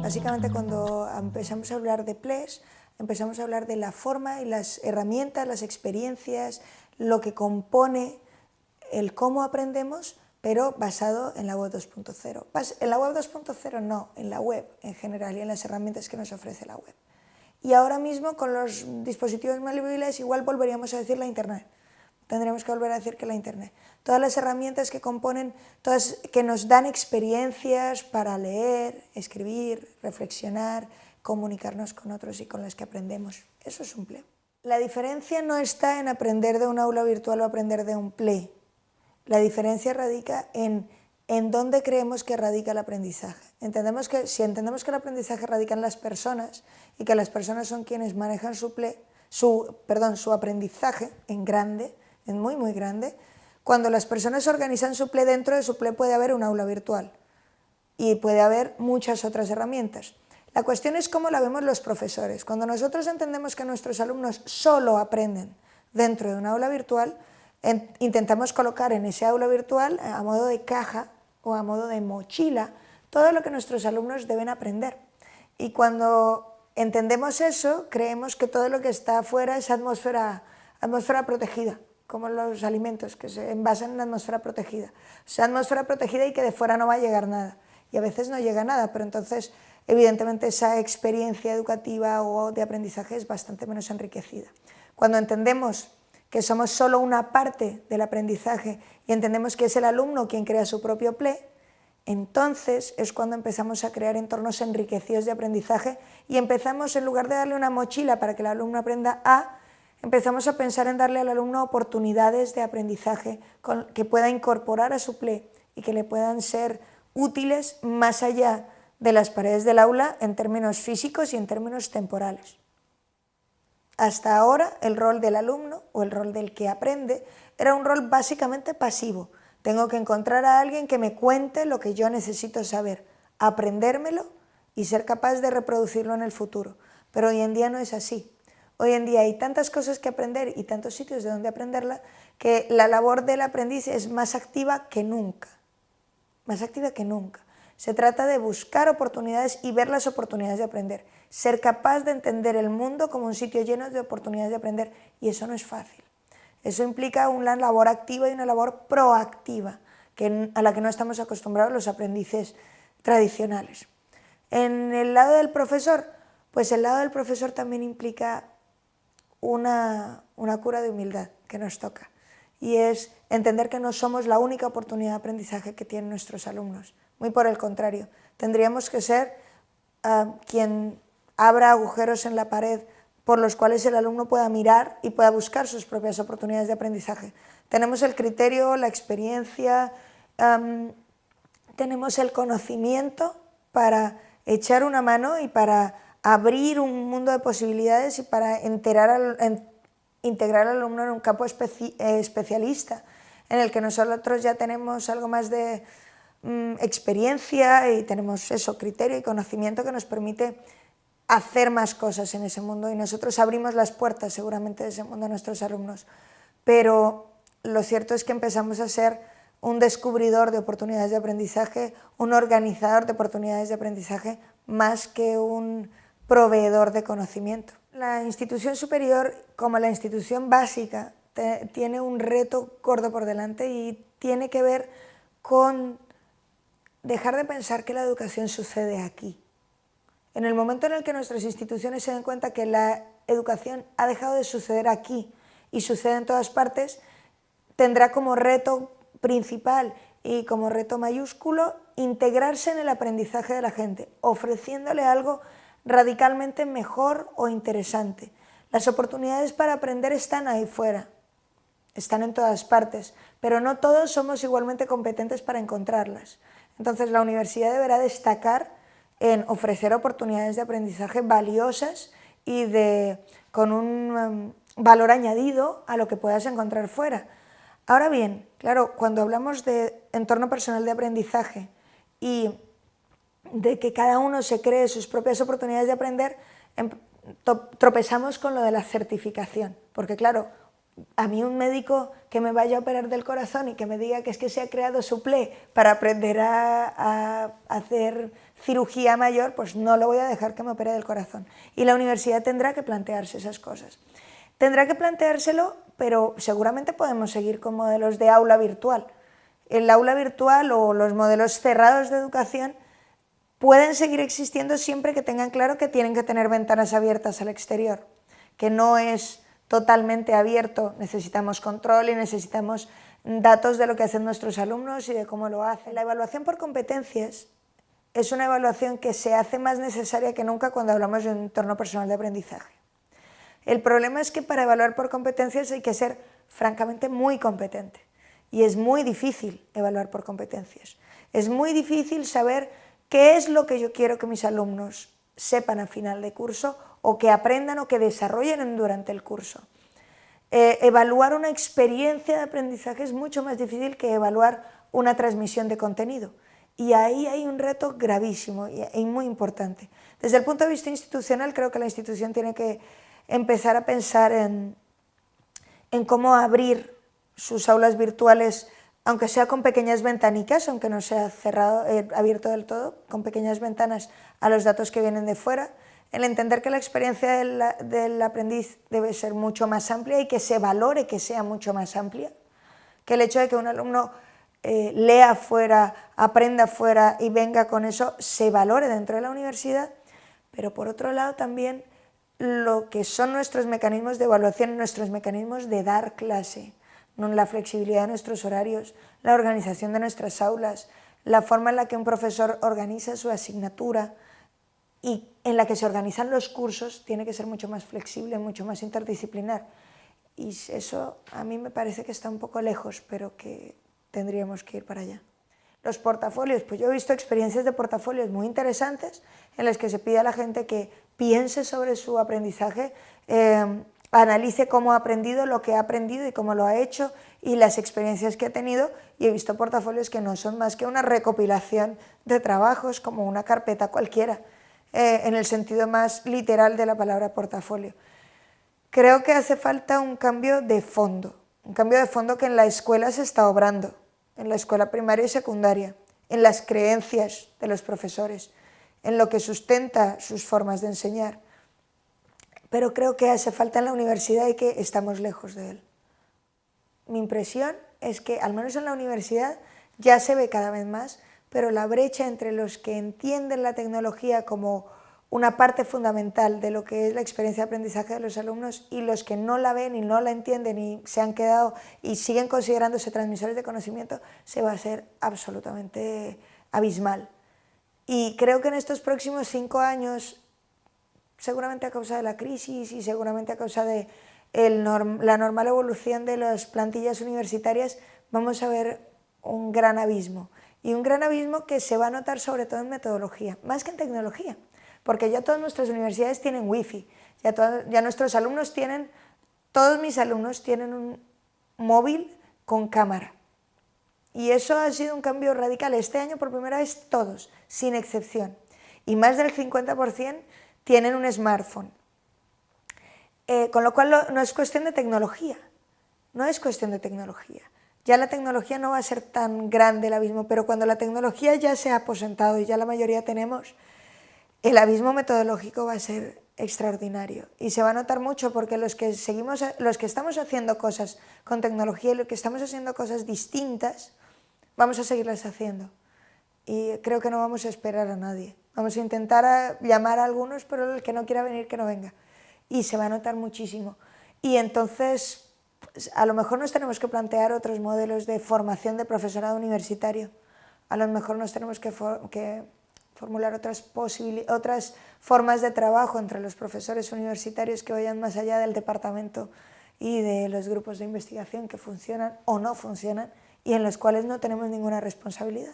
Básicamente, cuando empezamos a hablar de PLES, empezamos a hablar de la forma y las herramientas, las experiencias, lo que compone el cómo aprendemos, pero basado en la web 2.0. En la web 2.0 no, en la web en general y en las herramientas que nos ofrece la web. Y ahora mismo con los dispositivos móviles igual volveríamos a decir la Internet. Tendríamos que volver a decir que la Internet. Todas las herramientas que componen, todas que nos dan experiencias para leer, escribir, reflexionar, comunicarnos con otros y con las que aprendemos. Eso es un PLE. La diferencia no está en aprender de un aula virtual o aprender de un PLE. La diferencia radica en dónde creemos que radica el aprendizaje. Si entendemos que el aprendizaje radica en las personas y que las personas son quienes manejan su aprendizaje en grande, en muy muy grande, cuando las personas organizan su PLE, dentro de su PLE puede haber un aula virtual y puede haber muchas otras herramientas. La cuestión es cómo la vemos los profesores. Cuando nosotros entendemos que nuestros alumnos solo aprenden dentro de un aula virtual, intentamos colocar en ese aula virtual, a modo de caja o a modo de mochila, todo lo que nuestros alumnos deben aprender. Y cuando entendemos eso, creemos que todo lo que está afuera es atmósfera protegida, como los alimentos que se envasan en atmósfera protegida. O sea, atmósfera protegida y que de fuera no va a llegar nada. Y a veces no llega nada, pero entonces, evidentemente, esa experiencia educativa o de aprendizaje es bastante menos enriquecida. Cuando entendemos que somos solo una parte del aprendizaje y entendemos que es el alumno quien crea su propio PLE, entonces es cuando empezamos a crear entornos enriquecidos de aprendizaje y empezamos, en lugar de darle una mochila para que el alumno aprenda A, empezamos a pensar en darle al alumno oportunidades de aprendizaje que pueda incorporar a su PLE y que le puedan ser útiles más allá de las paredes del aula en términos físicos y en términos temporales. Hasta ahora el rol del alumno o el rol del que aprende era un rol básicamente pasivo. Tengo que encontrar a alguien que me cuente lo que yo necesito saber, aprendérmelo y ser capaz de reproducirlo en el futuro. Pero hoy en día no es así. Hoy en día hay tantas cosas que aprender y tantos sitios de donde aprenderla que la labor del aprendiz es más activa que nunca. Más activa que nunca. Se trata de buscar oportunidades y ver las oportunidades de aprender. Ser capaz de entender el mundo como un sitio lleno de oportunidades de aprender, y eso no es fácil. Eso implica una labor activa y una labor proactiva, a la que no estamos acostumbrados los aprendices tradicionales. En el lado del profesor, pues el lado del profesor también implica una cura de humildad que nos toca, y es entender que no somos la única oportunidad de aprendizaje que tienen nuestros alumnos. Muy por el contrario, tendríamos que ser quien abra agujeros en la pared por los cuales el alumno pueda mirar y pueda buscar sus propias oportunidades de aprendizaje. Tenemos el criterio, la experiencia, tenemos el conocimiento para echar una mano y para abrir un mundo de posibilidades y para integrar al alumno en un campo especialista, en el que nosotros ya tenemos algo más de experiencia y tenemos eso, criterio y conocimiento que nos permite hacer más cosas en ese mundo, y nosotros abrimos las puertas seguramente de ese mundo a nuestros alumnos, pero lo cierto es que empezamos a ser un descubridor de oportunidades de aprendizaje, un organizador de oportunidades de aprendizaje, más que un proveedor de conocimiento. La institución superior, como la institución básica, tiene un reto gordo por delante y tiene que ver con dejar de pensar que la educación sucede aquí. En el momento en el que nuestras instituciones se den cuenta que la educación ha dejado de suceder aquí y sucede en todas partes, tendrá como reto principal y como reto mayúsculo integrarse en el aprendizaje de la gente, ofreciéndole algo radicalmente mejor o interesante. Las oportunidades para aprender están ahí fuera, están en todas partes, pero no todos somos igualmente competentes para encontrarlas. Entonces la universidad deberá destacar en ofrecer oportunidades de aprendizaje valiosas y con un valor añadido a lo que puedas encontrar fuera. Ahora bien, claro, cuando hablamos de entorno personal de aprendizaje y de que cada uno se cree sus propias oportunidades de aprender, tropezamos con lo de la certificación, porque claro, a mí un médico que me vaya a operar del corazón y que me diga que es que se ha creado Suplé para aprender a hacer cirugía mayor, pues no lo voy a dejar que me opere del corazón. Y la universidad tendrá que plantearse esas cosas. Tendrá que planteárselo, pero seguramente podemos seguir con modelos de aula virtual. El aula virtual o los modelos cerrados de educación pueden seguir existiendo siempre que tengan claro que tienen que tener ventanas abiertas al exterior, que no es totalmente abierto, necesitamos control y necesitamos datos de lo que hacen nuestros alumnos y de cómo lo hacen. La evaluación por competencias es una evaluación que se hace más necesaria que nunca cuando hablamos de un entorno personal de aprendizaje. El problema es que para evaluar por competencias hay que ser francamente muy competente y es muy difícil evaluar por competencias. Es muy difícil saber qué es lo que yo quiero que mis alumnos sepan a final de curso o que aprendan o que desarrollen durante el curso. Evaluar una experiencia de aprendizaje es mucho más difícil que evaluar una transmisión de contenido. Y ahí hay un reto gravísimo y muy importante. Desde el punto de vista institucional, creo que la institución tiene que empezar a pensar en cómo abrir sus aulas virtuales, aunque sea con pequeñas ventanicas, aunque no sea cerrado, abierto del todo, con pequeñas ventanas a los datos que vienen de fuera, el entender que la experiencia del aprendiz debe ser mucho más amplia y que se valore que sea mucho más amplia, que el hecho de que un alumno lea fuera, aprenda fuera y venga con eso, se valore dentro de la universidad, pero por otro lado también lo que son nuestros mecanismos de evaluación, nuestros mecanismos de dar clase, la flexibilidad de nuestros horarios, la organización de nuestras aulas, la forma en la que un profesor organiza su asignatura y en la que se organizan los cursos tiene que ser mucho más flexible, mucho más interdisciplinar. Y eso a mí me parece que está un poco lejos, pero que tendríamos que ir para allá. Los portafolios, pues yo he visto experiencias de portafolios muy interesantes en las que se pide a la gente que piense sobre su aprendizaje, analice cómo ha aprendido, lo que ha aprendido y cómo lo ha hecho y las experiencias que ha tenido, y he visto portafolios que no son más que una recopilación de trabajos como una carpeta cualquiera, en el sentido más literal de la palabra portafolio. Creo que hace falta un cambio de fondo que en la escuela se está obrando, en la escuela primaria y secundaria, en las creencias de los profesores, en lo que sustenta sus formas de enseñar. Pero creo que hace falta en la universidad y que estamos lejos de él. Mi impresión es que, al menos en la universidad, ya se ve cada vez más, pero la brecha entre los que entienden la tecnología como una parte fundamental de lo que es la experiencia de aprendizaje de los alumnos y los que no la ven y no la entienden y se han quedado y siguen considerándose transmisores de conocimiento, se va a hacer absolutamente abismal. Y creo que en estos próximos 5 años, seguramente a causa de la crisis y seguramente a causa de la normal evolución de las plantillas universitarias, vamos a ver un gran abismo. Y un gran abismo que se va a notar sobre todo en metodología, más que en tecnología, porque ya todas nuestras universidades tienen wifi, ya nuestros alumnos tienen, todos mis alumnos tienen un móvil con cámara. Y eso ha sido un cambio radical. Este año por primera vez todos, sin excepción. Y más del 50% tienen un smartphone. Con lo cual no es cuestión de tecnología, no es cuestión de tecnología. Ya la tecnología no va a ser tan grande el abismo, pero cuando la tecnología ya se ha aposentado y ya la mayoría tenemos, el abismo metodológico va a ser extraordinario y se va a notar mucho porque los que estamos haciendo cosas con tecnología y los que estamos haciendo cosas distintas, vamos a seguirlas haciendo. Y creo que no vamos a esperar a nadie. Vamos a intentar llamar a algunos, pero el que no quiera venir, que no venga. Y se va a notar muchísimo. Y entonces, pues, a lo mejor nos tenemos que plantear otros modelos de formación de profesorado universitario. A lo mejor nos tenemos que formular otras formas de trabajo entre los profesores universitarios que vayan más allá del departamento y de los grupos de investigación que funcionan o no funcionan y en los cuales no tenemos ninguna responsabilidad.